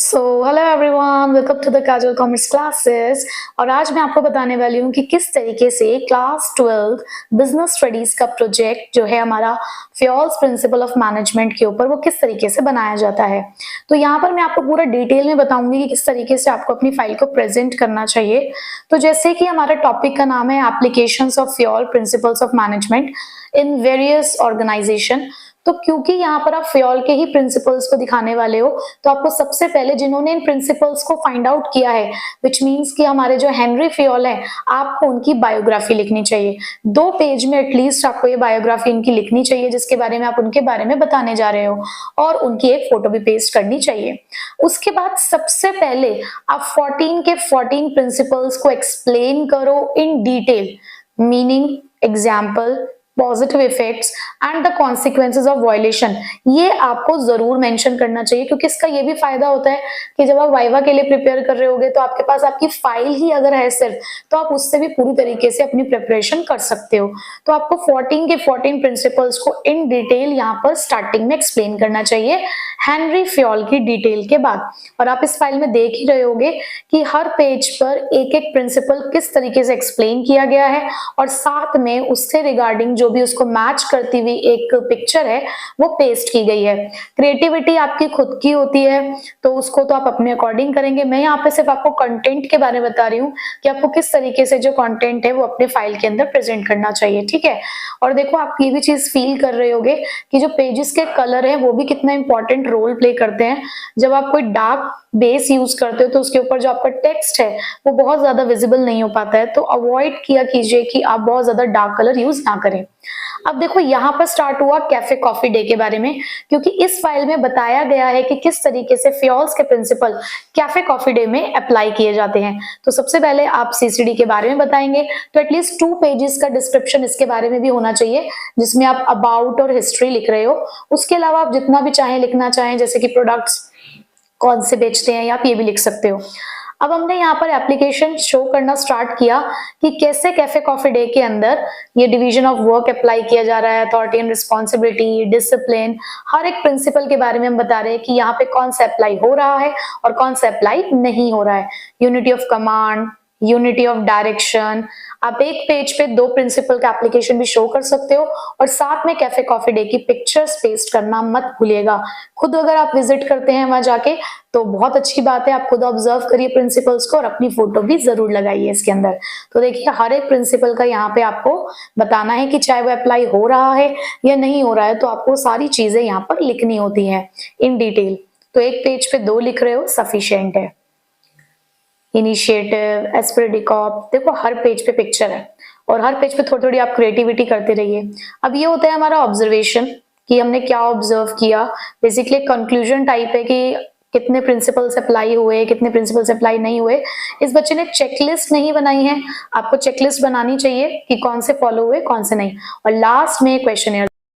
Hello everyone, welcome to the casual commerce classes. और आज मैं आपको बताने वाली हूँ कि किस तरीके से क्लास 12 बिजनेस स्टडीज का प्रोजेक्ट जो है हमारा फ्योल्स प्रिंसिपल ऑफ मैनेजमेंट के ऊपर वो किस तरीके से बनाया जाता है। तो यहाँ पर मैं आपको पूरा डिटेल में बताऊंगी कि किस तरीके से आपको अपनी फाइल को प्रेजेंट करना चाहिए। तो जैसे कि हमारा टॉपिक का नाम है applications of Fayol principles of management in various organization, तो क्योंकि यहाँ पर आप फ्योल के ही प्रिंसिपल्स को दिखाने वाले हो, तो आपको सबसे पहले जिन्होंने इन प्रिंसिपल्स को फाइंड आउट किया है, विच मीन्स कि हमारे जो हेनरी फ्योल है, आपको उनकी बायोग्राफी लिखनी चाहिए। 2 पेज में एटलीस्ट आपको ये बायोग्राफी इनकी लिखनी चाहिए, जिसके बारे में आप उनके बारे में बताने जा रहे हो, और उनकी एक फोटो भी पेस्ट करनी चाहिए। उसके बाद सबसे पहले आप 14 के 14 प्रिंसिपल्स को एक्सप्लेन करो in detail, meaning, example, positive effects and the consequences of violation. ये आपको जरूर मेंशन करना चाहिए, क्योंकि इसका ये भी फायदा होता है कि जब आप वाइवा के लिए प्रिपेयर कर रहे होगे तो आपके पास आपकी फाइल ही अगर है सिर्फ, तो आप उससे भी पूरी तरीके से अपनी प्रिपरेशन कर सकते हो। तो आपको 14 के 14 प्रिंसिपल्स को इन डिटेल यहाँ पर स्टार्टिंग में एक्सप्लेन करना चाहिए हेनरी फ्योल की डिटेल के बाद। और आप इस फाइल में देख ही रहे होगे कि हर पेज पर एक एक प्रिंसिपल किस तरीके से एक्सप्लेन किया गया है, और साथ में उससे रिगार्डिंग जो भी उसको मैच करती हुई एक पिक्चर है वो पेस्ट की गई है। क्रिएटिविटी आपकी खुद की होती है, तो उसको तो आप अपने अकॉर्डिंग करेंगे। मैं यहाँ पे सिर्फ आपको कंटेंट के बारे में बता रही हूँ कि आपको किस तरीके से जो कंटेंट है वो अपने फाइल के अंदर प्रेजेंट करना चाहिए, ठीक है। और देखो, आप ये भी चीज फील कर रहे होगे कि जो पेजेस के कलर है वो भी कितना इंपॉर्टेंट रोल प्ले करते हैं। जब आप कोई डार्क बेस यूज करते हो तो उसके ऊपर जो आपका टेक्स्ट है वो बहुत ज्यादा विजिबल नहीं हो पाता है, तो अवॉइड किया कीजिए कि आप बहुत ज्यादा डार्क कलर यूज ना करें। अब देखो, यहाँ पर स्टार्ट हुआ कैफे कॉफी डे के बारे में, क्योंकि इस फाइल में बताया गया है कि किस तरीके से फ्योल्स के प्रिंसिपल कैफे कॉफी डे में अप्लाई किए जाते हैं। तो सबसे पहले आप सीसीडी के बारे में बताएंगे, तो एटलीस्ट 2 पेजेस का डिस्क्रिप्शन इसके बारे में भी होना चाहिए, जिसमें आप अबाउट और हिस्ट्री लिख रहे हो। उसके अलावा आप जितना भी चाहें लिखना चाहें, जैसे कि प्रोडक्ट्स कौन से बेचते हैं, या आप ये भी लिख सकते हो। अब हमने यहाँ पर एप्लीकेशन शो करना स्टार्ट किया कि कैसे कैफे कॉफी डे के अंदर ये डिवीजन ऑफ वर्क अप्लाई किया जा रहा है, अथॉरिटी एंड रिस्पॉन्सिबिलिटी, डिसिप्लिन, हर एक प्रिंसिपल के बारे में हम बता रहे हैं कि यहाँ पे कौन सा अप्लाई हो रहा है और कौन सा अप्लाई नहीं हो रहा है। Unity of command, unity of direction, आप एक पेज पे 2 प्रिंसिपल का एप्लीकेशन भी शो कर सकते हो, और साथ में कैफे कॉफी डे की पिक्चर्स पेस्ट करना मत भूलिएगा। खुद अगर आप विजिट करते हैं वहां जाके तो बहुत अच्छी बात है, आप खुद ऑब्जर्व करिए प्रिंसिपल्स को और अपनी फोटो भी जरूर लगाइए इसके अंदर। तो देखिए, हर एक प्रिंसिपल का यहाँ पे आपको बताना है कि चाहे वो अप्लाई हो रहा है या नहीं हो रहा है, तो आपको सारी चीजें यहाँ पर लिखनी होती है इन डिटेल। तो एक पेज पे 2 लिख रहे हो, सफिशिएंट है। इनिशिएटिव, एस्पिरिडिकॉप, देखो हर पेज पे पिक्चर है, और हर पेज पे थोड़ी थोड़ी आप क्रिएटिविटी करते रहिए। अब ये होता है हमारा ऑब्जर्वेशन कि हमने क्या ऑब्जर्व किया। बेसिकली कंक्लूजन टाइप है कि कितने प्रिंसिपल्स अप्लाई हुए, कितने प्रिंसिपल्स अप्लाई नहीं हुए। इस बच्चे ने चेकलिस्ट नहीं बनाई है, आपको चेकलिस्ट बनानी चाहिए कि कौन से फॉलो हुए कौन से नहीं। और लास्ट में क्वेश्चन